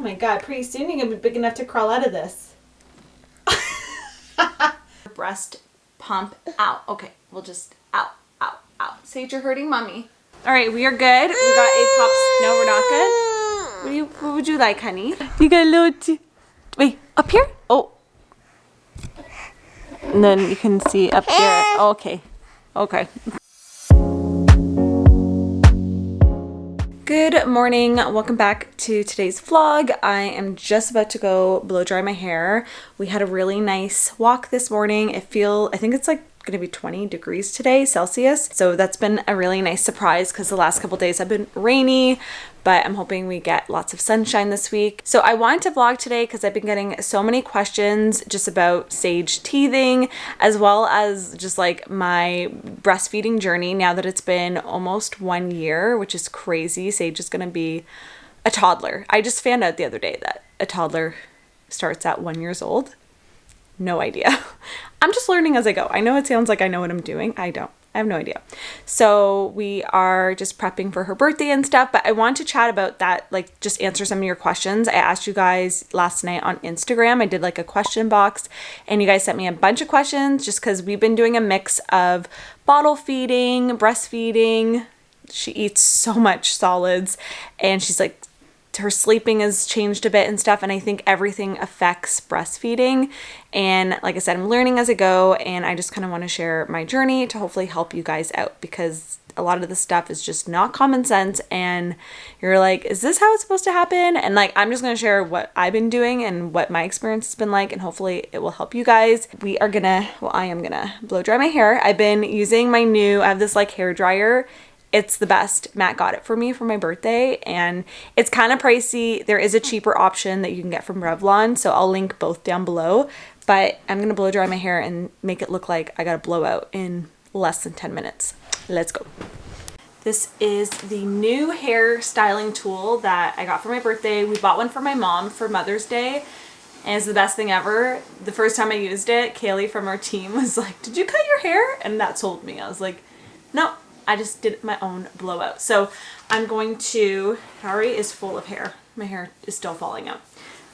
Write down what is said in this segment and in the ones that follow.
my God, pretty soon you're gonna be big enough to crawl out of this. Breast pump out. Okay, we'll just out. Sage, you're hurting mommy. All right, we are good. We got a pops. No, we're not good. What would you like, honey? You got a little wait, up here? Oh. And then you can see up here. Okay. Good morning. Welcome back to today's vlog. I am just about to go blow dry my hair. We had a really nice walk this morning. I think it's like going to be 20 degrees today Celsius. So that's been a really nice surprise because the last couple days have been rainy, but I'm hoping we get lots of sunshine this week. So I wanted to vlog today because I've been getting so many questions just about Sage teething, as well as just like my breastfeeding journey now that it's been almost 1 year, which is crazy. Sage is going to be a toddler. I just found out the other day that a toddler starts at 1 year old. No idea. I'm just learning as I go. I know it sounds like I know what I'm doing. I don't. I have no idea. So we are just prepping for her birthday and stuff, but I want to chat about that, like just answer some of your questions. I asked you guys last night on Instagram. I did like a question box and you guys sent me a bunch of questions just because we've been doing a mix of bottle feeding, breastfeeding. She eats so much solids and she's like, her sleeping has changed a bit and stuff, and I think everything affects breastfeeding. And like I said, I'm learning as I go, and I just kind of want to share my journey to hopefully help you guys out, because a lot of the stuff is just not common sense and you're like, is this how it's supposed to happen? And like, I'm just going to share what I've been doing and what my experience has been like, and hopefully it will help you guys. I am gonna blow dry my hair. I've been using I have this like hair dryer. It's the best. Matt got it for me for my birthday and it's kind of pricey. There is a cheaper option that you can get from Revlon, so I'll link both down below. But I'm going to blow dry my hair and make it look like I got a blowout in less than 10 minutes. Let's go. This is the new hair styling tool that I got for my birthday. We bought one for my mom for Mother's Day and it's the best thing ever. The first time I used it, Kaylee from our team was like, "Did you cut your hair?" And that sold me. I was like, no. I just did my own blowout. So I'm going to, Harry is full of hair. My hair is still falling out.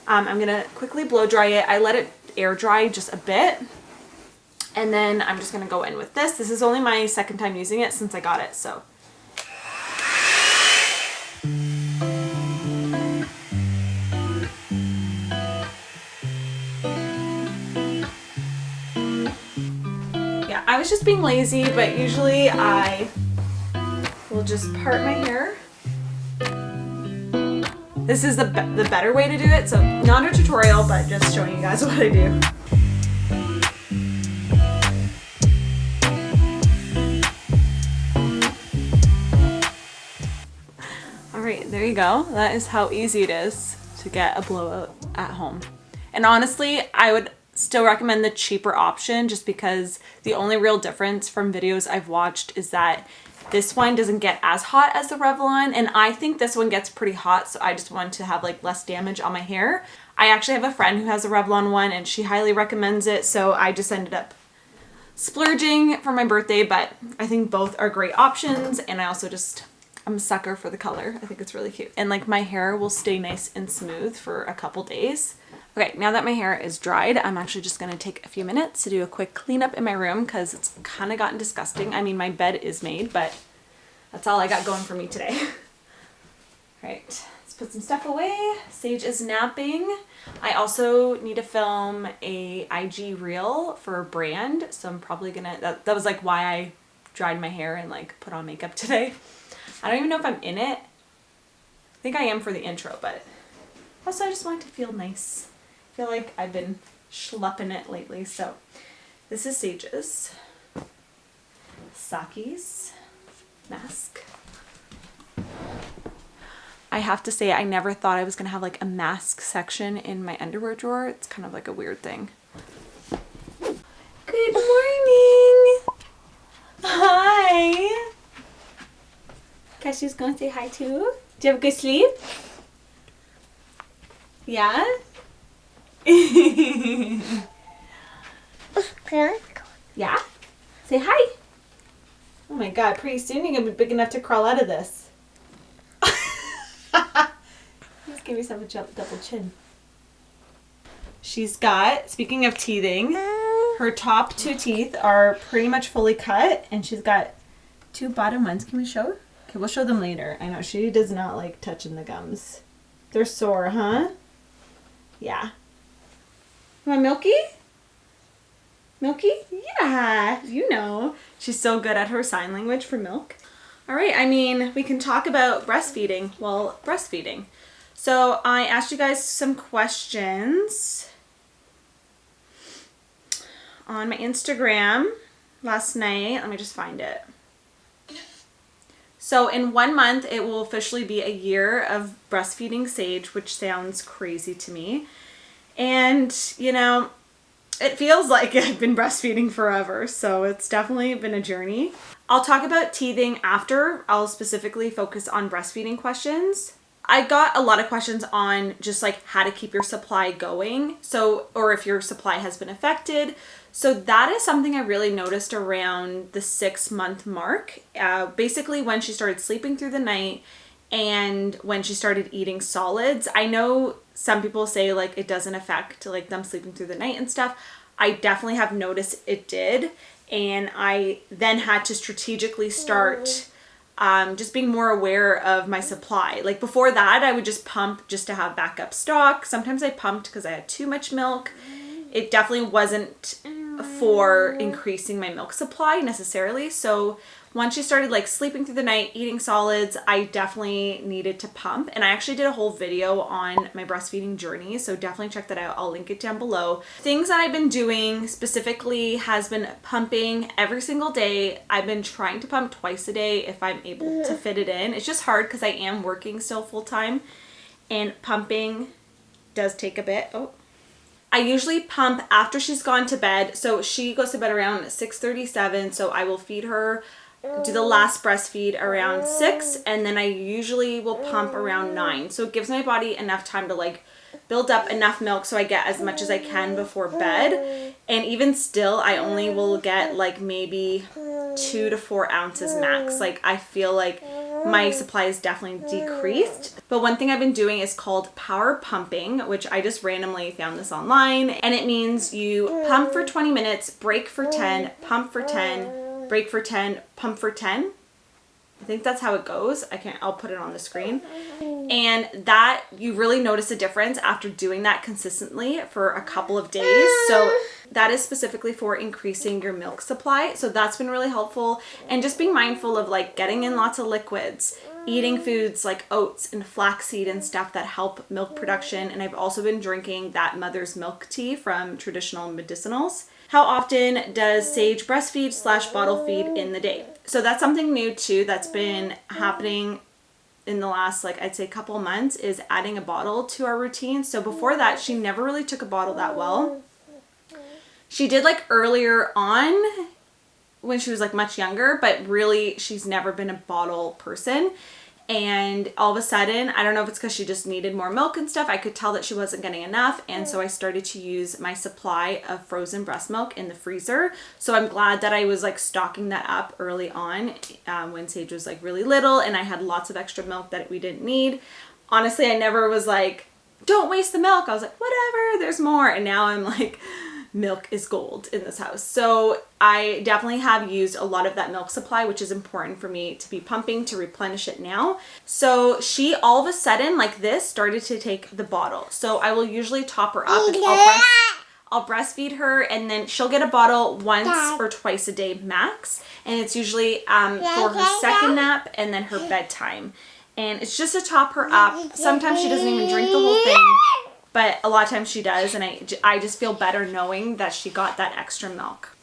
I'm going to quickly blow dry it. I let it air dry just a bit. And then I'm just going to go in with this. This is only my second time using it since I got it. So. Yeah, I was just being lazy, but usually I will just part my hair. This is the better way to do it, so not a tutorial, but just showing you guys what I do. All right, there you go. That is how easy it is to get a blowout at home. And honestly, I would still recommend the cheaper option just because the only real difference from videos I've watched is that this one doesn't get as hot as the Revlon, and I think this one gets pretty hot, so I just want to have like less damage on my hair. I actually have a friend who has a Revlon one and she highly recommends it, so I just ended up splurging for my birthday, but I think both are great options, and I'm a sucker for the color. I think it's really cute. And like my hair will stay nice and smooth for a couple days. Okay, now that my hair is dried, I'm actually just gonna take a few minutes to do a quick cleanup in my room because it's kind of gotten disgusting. I mean, my bed is made, but that's all I got going for me today. All right, let's put some stuff away. Sage is napping. I also need to film a IG reel for a brand, so I'm probably gonna, that was like why I dried my hair and like put on makeup today. I don't even know if I'm in it. I think I am for the intro, but also I just want to feel nice. I feel like I've been schlepping it lately. So this is Sage's, Saki's mask. I have to say, I never thought I was gonna have like a mask section in my underwear drawer. It's kind of like a weird thing. Good morning. Hi. Cassio's gonna say hi too. Did you have a good sleep? Yeah? Yeah? Say hi. Oh my God, pretty soon you're gonna be big enough to crawl out of this. He's Give yourself a double chin. She's got, speaking of teething, her top 2 teeth are pretty much fully cut, and she's got 2 bottom ones. Can we show? Okay, we'll show them later. I know she does not like touching the gums. They're sore, huh? Yeah. You want Milky? Milky? Yeah, you know. She's so good at her sign language for milk. All right, I mean, we can talk about breastfeeding. Well, breastfeeding. So I asked you guys some questions on my Instagram last night. Let me just find it. So in 1 month, it will officially be a year of breastfeeding Sage, which sounds crazy to me. And, you know, it feels like I've been breastfeeding forever, so it's definitely been a journey. I'll talk about teething after. I'll specifically focus on breastfeeding questions. I got a lot of questions on just like how to keep your supply going. So, or if your supply has been affected. So that is something I really noticed around the 6-month mark. Basically when she started sleeping through the night and when she started eating solids. I know some people say like it doesn't affect like them sleeping through the night and stuff. I definitely have noticed it did. And I then had to strategically start just being more aware of my supply. Like before that, I would just pump just to have backup stock. Sometimes I pumped because I had too much milk. It definitely wasn't for increasing my milk supply necessarily. So once she started like sleeping through the night, eating solids, I definitely needed to pump. And I actually did a whole video on my breastfeeding journey. So definitely check that out. I'll link it down below. Things that I've been doing specifically has been pumping every single day. I've been trying to pump twice a day if I'm able to fit it in. It's just hard because I am working still full time and pumping does take a bit. I usually pump after she's gone to bed. So she goes to bed around 6:37. So I will feed her, do the last breastfeed around 6, and then I usually will pump around 9. So it gives my body enough time to like build up enough milk so I get as much as I can before bed. And even still, I only will get like maybe 2 to 4 ounces max. Like I feel like my supply is definitely decreased. But one thing I've been doing is called power pumping, which I just randomly found this online. And it means you pump for 20 minutes, break for 10, pump for 10, break for 10, pump for 10. I think that's how it goes. I'll put it on the screen. And that you really notice a difference after doing that consistently for a couple of days. So that is specifically for increasing your milk supply. So that's been really helpful. And just being mindful of like getting in lots of liquids, eating foods like oats and flaxseed and stuff that help milk production. And I've also been drinking that mother's milk tea from Traditional Medicinals. How often does Sage breastfeed / bottle feed in the day? So that's something new too that's been happening in the last, like I'd say couple months, is adding a bottle to our routine. So before that, she never really took a bottle that well. She did like earlier on when she was like much younger, but really she's never been a bottle person. And all of a sudden, I don't know if it's because she just needed more milk and stuff, I could tell that she wasn't getting enough. And so I started to use my supply of frozen breast milk in the freezer. So I'm glad that I was like stocking that up early on when Sage was like really little and I had lots of extra milk that we didn't need. Honestly, I never was like, don't waste the milk. I was like, whatever, there's more. And now I'm like, milk is gold in this house. So I definitely have used a lot of that milk supply, which is important for me to be pumping to replenish it now. So she all of a sudden like this started to take the bottle. So I will usually top her up and I'll breastfeed her and then she'll get a bottle once or twice a day max. And it's usually for her second nap and then her bedtime. And it's just to top her up. Sometimes she doesn't even drink the whole thing. But a lot of times she does, and I just feel better knowing that she got that extra milk.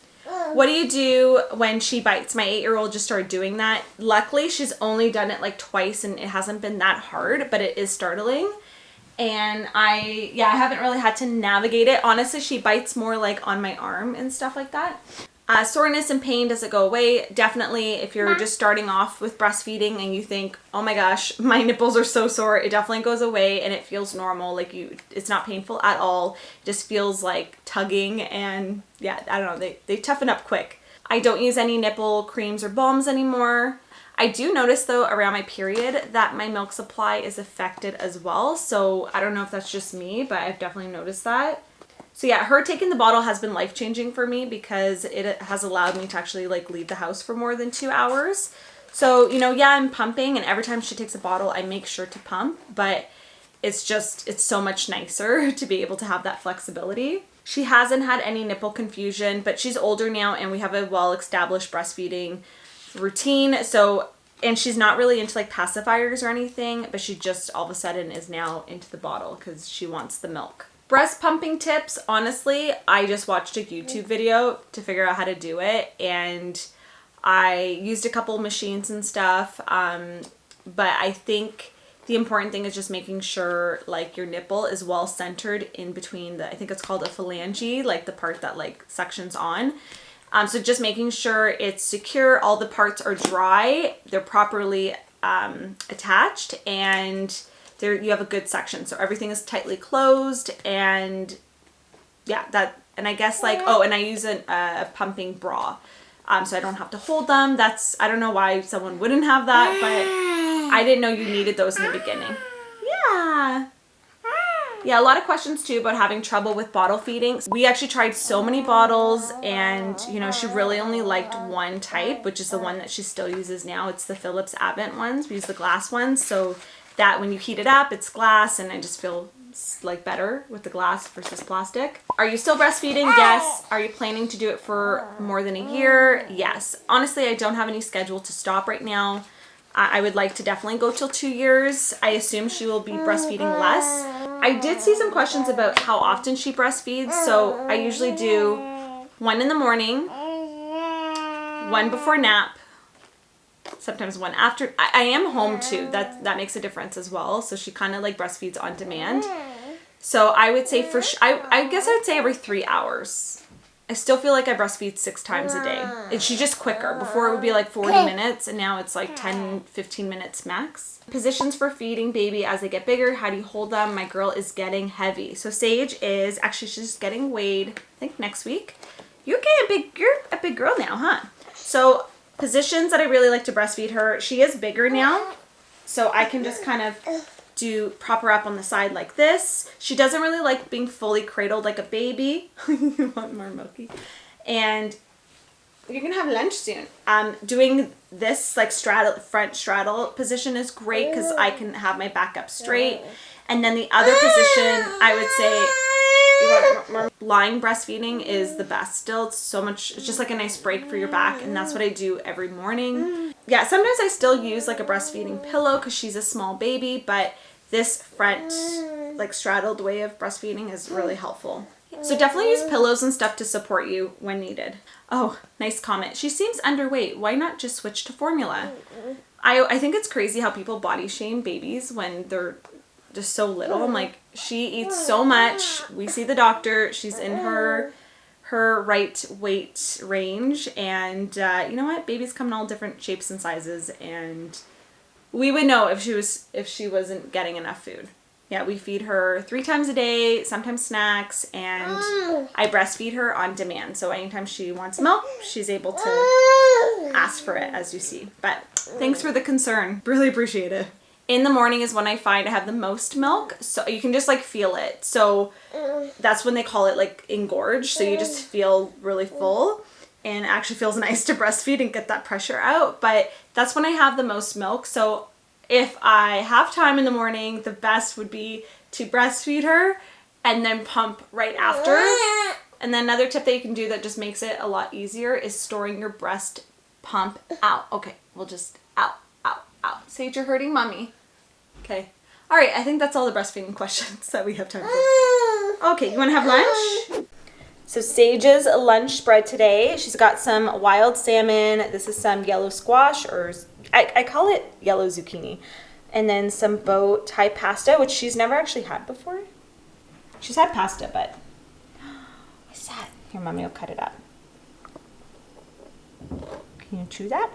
What do you do when she bites? My 8-year-old just started doing that. Luckily, she's only done it like twice, and it hasn't been that hard, but it is startling. And I haven't really had to navigate it. Honestly, she bites more like on my arm and stuff like that. Soreness and pain, does it go away? Definitely. If you're just starting off with breastfeeding and you think, oh my gosh, my nipples are so sore, it definitely goes away and it feels normal. Like it's not painful at all. It just feels like tugging and yeah, I don't know, they toughen up quick. I don't use any nipple creams or balms anymore. I do notice though around my period that my milk supply is affected as well. So I don't know if that's just me, but I've definitely noticed that. So yeah, her taking the bottle has been life-changing for me because it has allowed me to actually like leave the house for more than 2 hours. So, you know, yeah, I'm pumping, and every time she takes a bottle, I make sure to pump, but it's so much nicer to be able to have that flexibility. She hasn't had any nipple confusion, but she's older now and we have a well-established breastfeeding routine. So, and she's not really into like pacifiers or anything, but she just all of a sudden is now into the bottle because she wants the milk. Breast pumping tips, honestly, I just watched a YouTube video to figure out how to do it, and I used a couple machines and stuff, but I think the important thing is just making sure like your nipple is well centered in between I think it's called a phalange, like the part that like suctions on. So just making sure it's secure, all the parts are dry, they're properly attached, and you have a good section. So everything is tightly closed, and yeah, and I guess like, oh, and I use a pumping bra. So I don't have to hold them. I don't know why someone wouldn't have that, but I didn't know you needed those in the beginning. Yeah. Yeah, a lot of questions too about having trouble with bottle feeding. We actually tried so many bottles, and you know, she really only liked one type, which is the one that she still uses now. It's the Philips Avent ones. We use the glass ones, so that when you heat it up, it's glass, and I just feel like better with the glass versus plastic. Are you still breastfeeding? Yes. Are you planning to do it for more than a year? Yes. Honestly, I don't have any schedule to stop right now. I would like to definitely go till 2 years. I assume she will be breastfeeding less. I did see some questions about how often she breastfeeds. So I usually do 1 in the morning, 1 before nap, sometimes 1 after. I am home too. That makes a difference as well. So she kind of like breastfeeds on demand. So I would say I guess I would say every 3 hours. I still feel like I breastfeed 6 times a day. And she's just quicker. Before it would be like 40 minutes, and now it's like 10, 15 minutes max. Positions for feeding baby as they get bigger. How do you hold them? My girl is getting heavy. So Sage is actually, she's getting weighed, I think next week. You're a big girl now, huh? So positions that I really like to breastfeed her. She is bigger now, so I can just kind of prop her up on the side like this. She doesn't really like being fully cradled like a baby. You want more milky? And you're gonna have lunch soon. Doing this like front straddle position is great because I can have my back up straight. And then the other position, I would say, lying breastfeeding is the best still. It's just like a nice break for your back, and that's what I do every morning. Yeah, sometimes I still use like a breastfeeding pillow because she's a small baby, but this front like straddled way of breastfeeding is really helpful. So definitely use pillows and stuff to support you when needed. Oh, nice comment. She seems underweight. Why not just switch to formula? I think it's crazy how people body shame babies when they're just so little. I'm like, she eats so much. We see the doctor. She's in her right weight range, and you know what? Babies come in all different shapes and sizes, and we would know if she wasn't getting enough food. Yeah, we feed her 3 times a day, sometimes snacks, and I breastfeed her on demand. So anytime she wants milk, she's able to ask for it, as you see. But thanks for the concern. Really appreciate it. In the morning is when I find I have the most milk, so you can just like feel it. So that's when they call it like engorge. So you just feel really full, and it actually feels nice to breastfeed and get that pressure out. But that's when I have the most milk. So if I have time in the morning, the best would be to breastfeed her and then pump right after. And then another tip that you can do that just makes it a lot easier is storing your breast pump out. Okay, we'll just out. Sage, you're hurting mommy. Okay. All right, I think that's all the breastfeeding questions that we have time for. Okay, you want to have lunch? So Sage's lunch spread today, she's got some wild salmon. This is some yellow squash, or I call it yellow zucchini. And then some bow Thai pasta, which she's never actually had before. She's had pasta, but what's that? Here, mommy will cut it up. Can you chew that?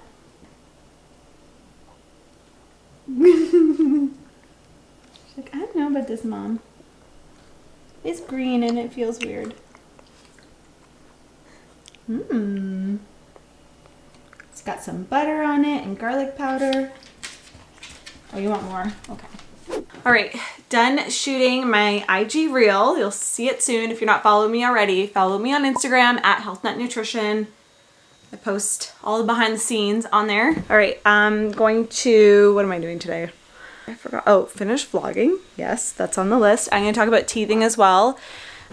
She's like, I don't know about this, Mom. It's green and it feels weird. It's got some butter on it and garlic powder. Oh, you want more? Okay. All right, done shooting my IG reel. You'll see it soon. If you're not following me already, follow me on Instagram at HealthNut Nutrition. I post all the behind the scenes on there. All right, I'm going to, what am I doing today? I forgot. Oh, finish vlogging. Yes, that's on the list. I'm going to talk about teething as well.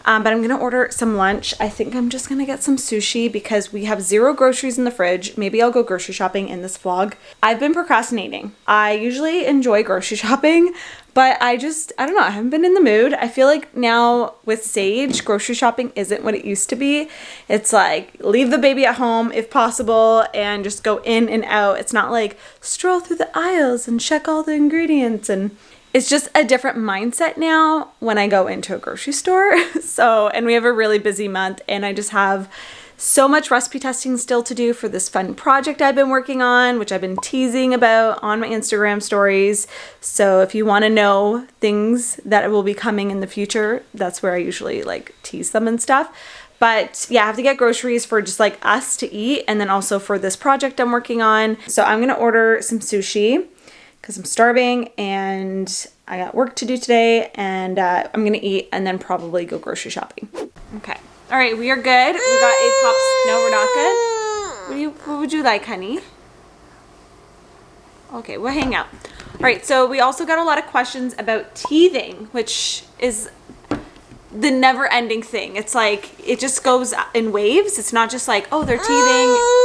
But I'm going to order some lunch. I think I'm just going to get some sushi because we have 0 groceries in the fridge. Maybe I'll go grocery shopping in this vlog. I've been procrastinating. I usually enjoy grocery shopping, but I don't know. I haven't been in the mood. I feel like now with Sage, grocery shopping isn't what it used to be. It's like leave the baby at home if possible and just go in and out. It's not like stroll through the aisles and check all the ingredients, and it's just a different mindset now when I go into a grocery store. So, and we have a really busy month and I just have so much recipe testing still to do for this fun project I've been working on, which I've been teasing about on my Instagram stories. So if you want to know things that will be coming in the future, that's where I usually like tease them and stuff. But yeah, I have to get groceries for just like us to eat and then also for this project I'm working on. So I'm going to order some sushi because I'm starving and I got work to do today, and I'm gonna eat and then probably go grocery shopping. Okay. All right, we are good. We got a pops. No, we're not good. What would you like, honey? Okay, we'll hang out. All right, so we also got a lot of questions about teething, which is the never-ending thing. It's like it just goes in waves. It's not just like, oh, they're teething.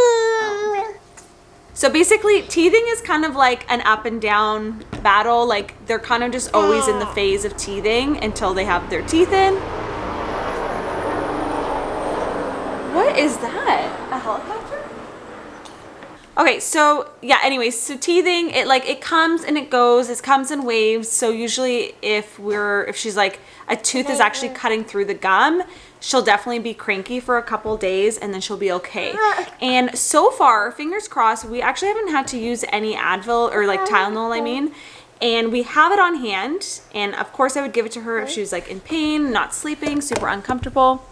So basically, teething is kind of like an up and down battle. Like they're kind of just always in the phase of teething until they have their teeth in. What is that? A helicopter? Okay, so yeah, anyways, so teething, it comes and it goes. It comes in waves. So usually if she's like a tooth is actually cutting through the gum, she'll definitely be cranky for a couple days and then she'll be okay. And so far, fingers crossed, we actually haven't had to use any Advil or like Tylenol, I mean. And we have it on hand. And of course I would give it to her if she was like in pain, not sleeping, super uncomfortable.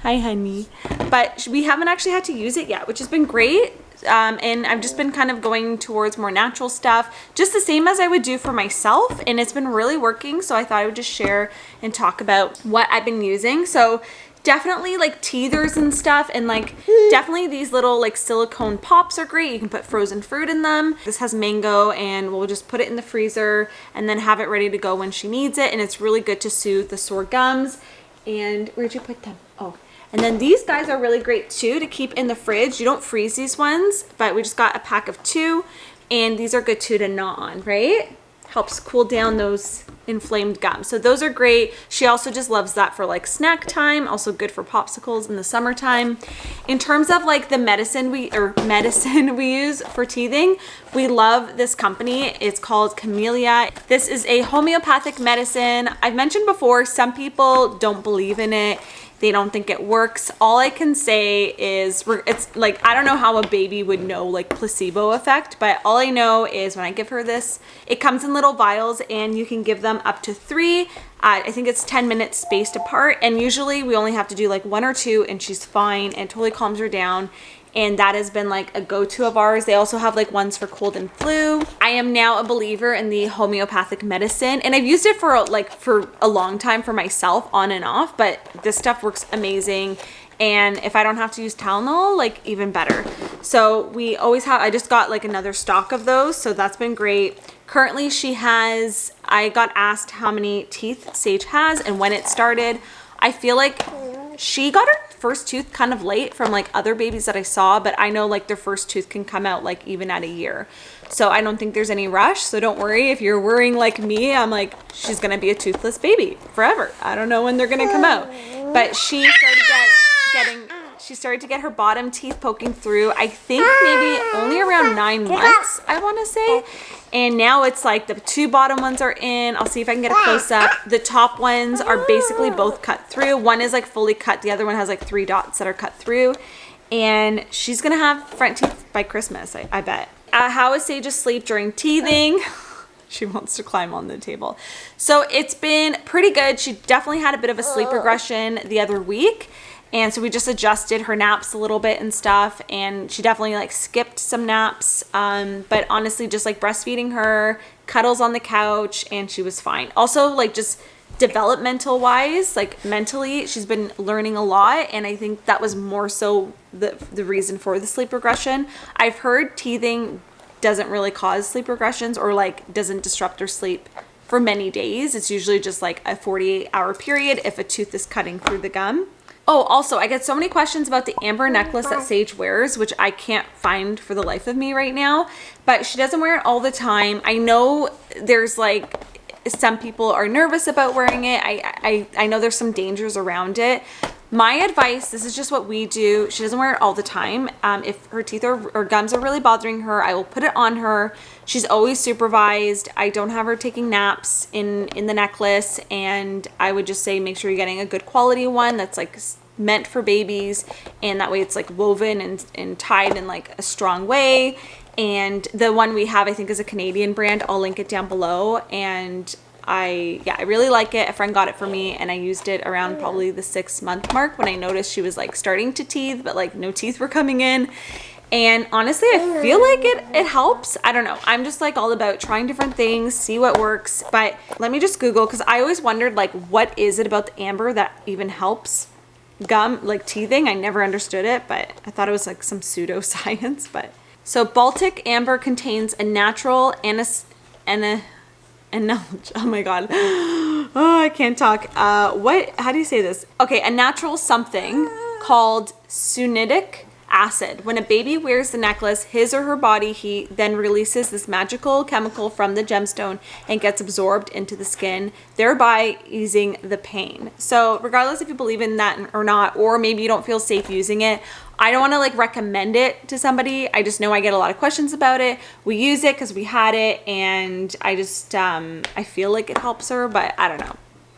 Hi, honey. But we haven't actually had to use it yet, which has been great. And I've just been kind of going towards more natural stuff, just the same as I would do for myself, and it's been really working. So I thought I would just share and talk about what I've been using. So definitely like teethers and stuff, and like definitely these little like silicone pops are great. You can put frozen fruit in them. This has mango, and we'll just put it in the freezer and then have it ready to go when she needs it. And it's really good to soothe the sore gums. And where'd you put them? Oh. And then these guys are really great too to keep in the fridge. You don't freeze these ones, but we just got a pack of 2, and these are good too to gnaw on, right? Helps cool down those inflamed gums. So those are great. She also just loves that for like snack time, also good for popsicles in the summertime. In terms of like the medicine we use for teething, we love this company. It's called Camellia. This is a homeopathic medicine. I've mentioned before, some people don't believe in it. They don't think it works. All I can say is it's like, I don't know how a baby would know like placebo effect, but all I know is when I give her this, it comes in little vials and you can give them up to 3. I think it's 10 minutes spaced apart. And usually we only have to do like 1 or 2 and she's fine and totally calms her down. And that has been like a go-to of ours. They also have like ones for cold and flu. I am now a believer in the homeopathic medicine, and I've used it for a long time for myself on and off, but this stuff works amazing. And if I don't have to use Tylenol, like even better. So we always have, I just got like another stock of those. So that's been great. Currently I got asked how many teeth Sage has and when it started. I feel like she got her first tooth kind of late from like other babies that I saw, but I know like their first tooth can come out like even at a year. So I don't think there's any rush. So don't worry if you're worrying like me. I'm like, she's going to be a toothless baby forever. I don't know when they're going to come out. But she started to get her bottom teeth poking through, I think maybe only around 9 months, I want to say. And now it's like the 2 bottom ones are in. I'll see if I can get a close up. The top ones are basically both cut through. One is like fully cut. The other one has like 3 dots that are cut through. And she's going to have front teeth by Christmas, I bet. How is Sage asleep during teething? She wants to climb on the table. So it's been pretty good. She definitely had a bit of a sleep regression the other week. And so we just adjusted her naps a little bit and stuff, and she definitely like skipped some naps. But honestly, just like breastfeeding her, cuddles on the couch, and she was fine. Also, like just developmental wise, like mentally, she's been learning a lot, and I think that was more so the reason for the sleep regression. I've heard teething doesn't really cause sleep regressions or like doesn't disrupt her sleep for many days. It's usually just like a 48-hour period if a tooth is cutting through the gum. Oh, also, I get so many questions about the amber necklace that Sage wears, which I can't find for the life of me right now, but she doesn't wear it all the time. I know there's like, some people are nervous about wearing it. I know there's some dangers around it. My advice, this is just what we do. She doesn't wear it all the time. If her teeth or gums are really bothering her, I will put it on her. She's always supervised. I don't have her taking naps in the necklace, and I would just say make sure you're getting a good quality one that's like meant for babies, and that way it's like woven and tied in like a strong way. And the one we have, I think, is a Canadian brand. I'll link it down below. And I really like it. A friend got it for me, and I used it around probably the 6-month mark when I noticed she was like starting to teeth, but like no teeth were coming in. And honestly, I feel like it helps. I don't know. I'm just like all about trying different things, see what works. But let me just Google, because I always wondered like, what is it about the amber that even helps gum, like teething? I never understood it, but I thought it was like some pseudoscience. But so Baltic amber contains a natural oh my god, oh, I can't talk. How do you say this? Okay, a natural something called sunitic acid. When a baby wears the necklace, his or her body heat then releases this magical chemical from the gemstone and gets absorbed into the skin, thereby easing the pain. So regardless if you believe in that or not, or maybe you don't feel safe using it, I don't want to like recommend it to somebody. I just know I get a lot of questions about it. We use it because we had it, and I just I feel like it helps her, but I don't know.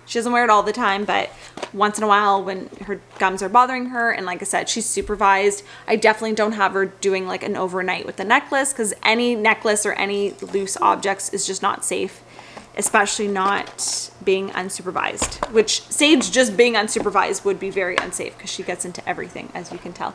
She doesn't wear it all the time, but once in a while when her gums are bothering her, and like I said, she's supervised. I definitely don't have her doing like an overnight with the necklace, because any necklace or any loose objects is just not safe, especially not being unsupervised, which Sage just being unsupervised would be very unsafe because she gets into everything, as you can tell,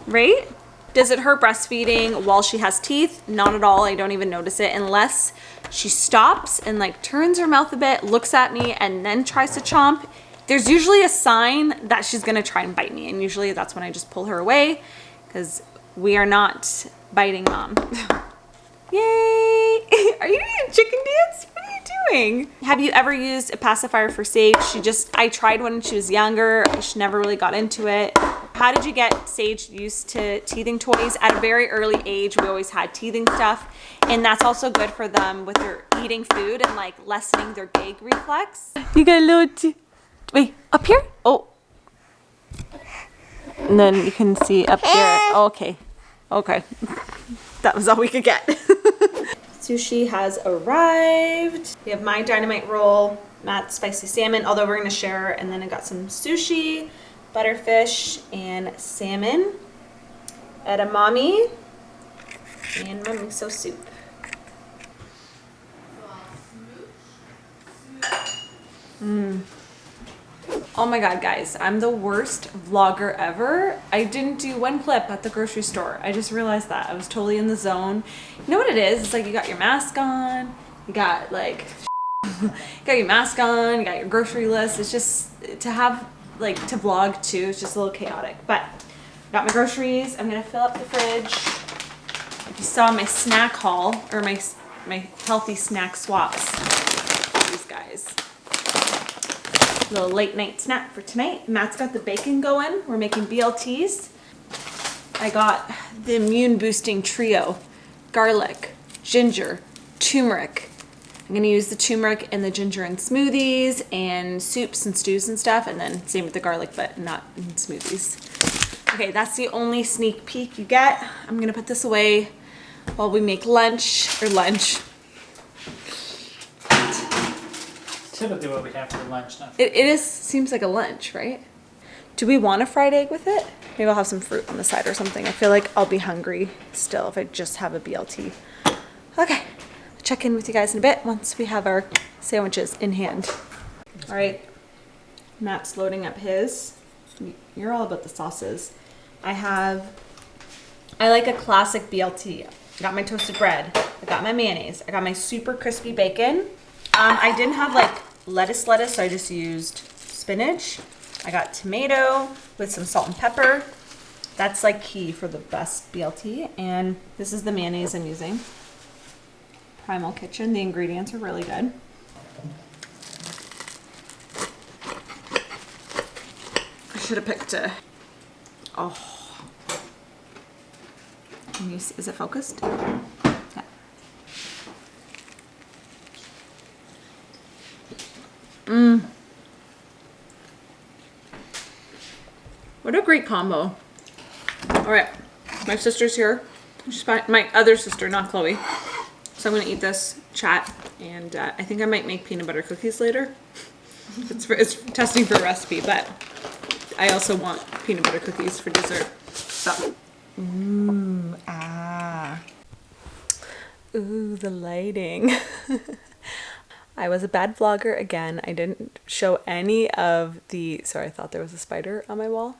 right? Does it hurt breastfeeding while she has teeth? Not at all. I don't even notice it unless she stops and like turns her mouth a bit, looks at me, and then tries to chomp. There's usually a sign that she's gonna try and bite me, and usually that's when I just pull her away, because we are not biting mom. Yay! Are you doing a chicken dance? What are you doing? Have you ever used a pacifier for Sage? I tried when she was younger. She never really got into it. How did you get Sage used to teething toys? At a very early age, we always had teething stuff, and that's also good for them with their eating food and like lessening their gag reflex. You got a little wait, up here? Oh. And then you can see up here. Oh, okay. That was all we could get. Sushi has arrived. We have my dynamite roll, Matt's spicy salmon, although we're gonna share, and then I got some sushi, butterfish, and salmon, edamame, and my miso soup. Oh my god, guys, I'm the worst vlogger ever. I didn't do one clip at the grocery store. I just realized that. I was totally in the zone. You know what it is? It's like you got your mask on, you got like, you got your mask on, you got your grocery list. It's just, to have, like, to vlog too, it's just a little chaotic. But I got my groceries. I'm gonna fill up the fridge. If you saw my snack haul, or my healthy snack swaps, these guys. Little late night snack for tonight. Matt's got the bacon going. We're making BLTs. I got the immune boosting trio: garlic, ginger, turmeric. I'm gonna use the turmeric and the ginger in smoothies and soups and stews and stuff, and then same with the garlic, but not in smoothies. Okay, that's the only sneak peek you get. I'm gonna put this away while we make lunch. Typically what we have for lunch. It seems like a lunch, right? Do we want a fried egg with it? Maybe I'll have some fruit on the side or something. I feel like I'll be hungry still if I just have a BLT. Okay, I'll check in with you guys in a bit once we have our sandwiches in hand. All right, Matt's loading up his. You're all about the sauces. I like a classic BLT. I got my toasted bread. I got my mayonnaise. I got my super crispy bacon. I didn't have like lettuce, so I just used spinach. I got tomato with some salt and pepper. That's like key for the best BLT. And this is the mayonnaise I'm using. Primal Kitchen. The ingredients are really good. I should have picked a... Oh. Can you see? Is it focused? Yeah. What a great combo. All right, my sister's here. She's my other sister, not Chloe. So I'm gonna eat this, chat, and I think I might make peanut butter cookies later. It's testing for a recipe, but I also want peanut butter cookies for dessert. So, ooh, the lighting. I was a bad vlogger again. I didn't show any of the, sorry, I thought there was a spider on my wall.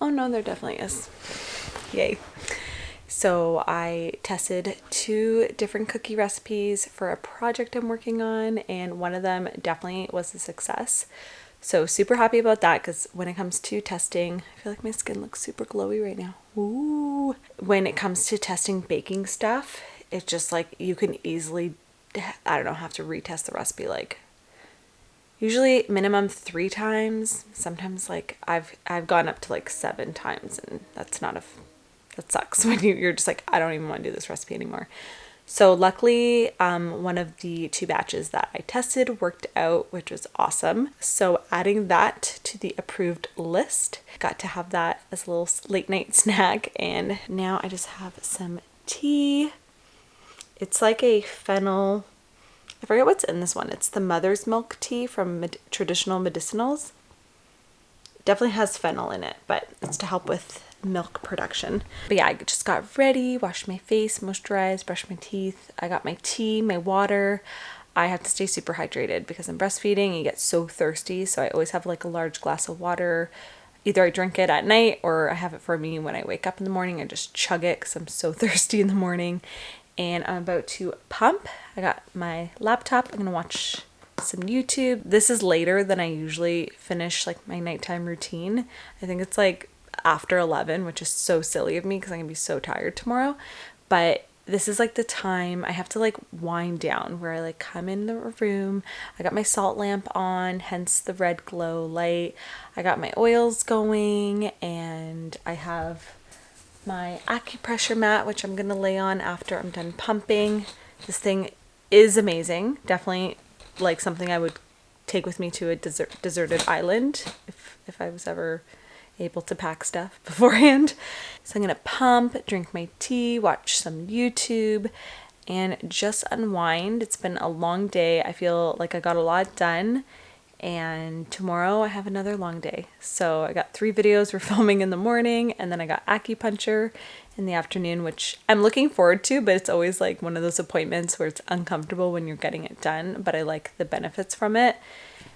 Oh no, there definitely is. Yay. So I tested 2 different cookie recipes for a project I'm working on, and one of them definitely was a success. So super happy about that, because when it comes to testing, I feel like my skin looks super glowy right now. Ooh. When it comes to testing baking stuff, it's just like you can easily, I don't know, have to retest the recipe like usually minimum 3 times. Sometimes like I've gone up to like 7 times, and that sucks when you're just like, I don't even want to do this recipe anymore. So luckily, one of the 2 batches that I tested worked out, which was awesome. So adding that to the approved list, got to have that as a little late night snack. And now I just have some tea. It's like a fennel, I forget what's in this one. It's the mother's milk tea from Traditional Medicinals. Definitely has fennel in it, but it's to help with milk production. But yeah, I just got ready, washed my face, moisturized, brushed my teeth. I got my tea, my water. I have to stay super hydrated because I'm breastfeeding. You get so thirsty, so I always have like a large glass of water. Either I drink it at night or I have it for me when I wake up in the morning. I just chug it because I'm so thirsty in the morning. And I'm about to pump. I got my laptop. I'm gonna watch some YouTube. This is later than I usually finish like my nighttime routine. I think it's like after 11, which is so silly of me because I'm gonna be so tired tomorrow. But this is like the time I have to like wind down, where I like come in the room. I got my salt lamp on, hence the red glow light. I got my oils going, and I have my acupressure mat, which I'm gonna lay on after I'm done pumping. This thing is amazing. Definitely like something I would take with me to a deserted island if I was ever able to pack stuff beforehand. So I'm gonna pump, drink my tea, watch some YouTube, and just unwind. It's been a long day. I feel like I got a lot done, and tomorrow I have another long day. So I got 3 videos we're filming in the morning, and then I got acupuncture in the afternoon, which I'm looking forward to, but it's always like one of those appointments where it's uncomfortable when you're getting it done, but I like the benefits from it.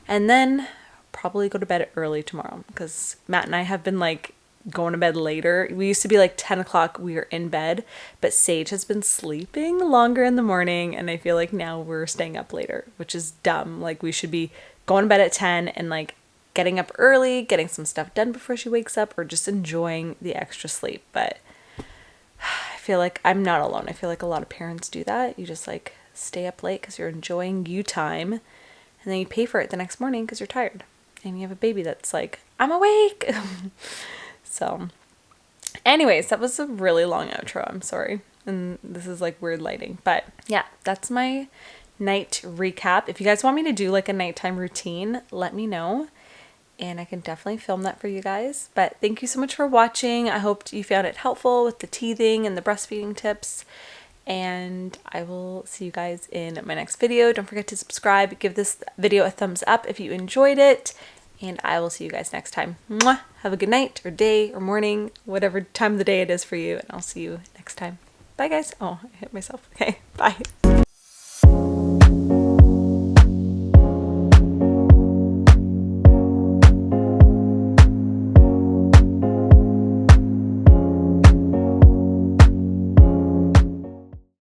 And then probably go to bed early tomorrow, because Matt and I have been like going to bed later. We used to be like 10 o'clock we were in bed, but Sage has been sleeping longer in the morning, and I feel like now we're staying up later, which is dumb. Like we should be going to bed at 10 and like getting up early, getting some stuff done before she wakes up, or just enjoying the extra sleep. But I feel like I'm not alone. I feel like a lot of parents do that. You just like stay up late because you're enjoying you time, and then you pay for it the next morning because you're tired. And you have a baby that's like, I'm awake. So anyways, that was a really long outro. I'm sorry. And this is like weird lighting. But yeah, that's my night recap. If you guys want me to do like a nighttime routine, let me know. And I can definitely film that for you guys. But thank you so much for watching. I hope you found it helpful with the teething and the breastfeeding tips. And I will see you guys in my next video. Don't forget to subscribe. Give this video a thumbs up if you enjoyed it. And I will see you guys next time. Mwah! Have a good night or day or morning, whatever time of the day it is for you. And I'll see you next time. Bye, guys. Oh, I hit myself. Okay, bye.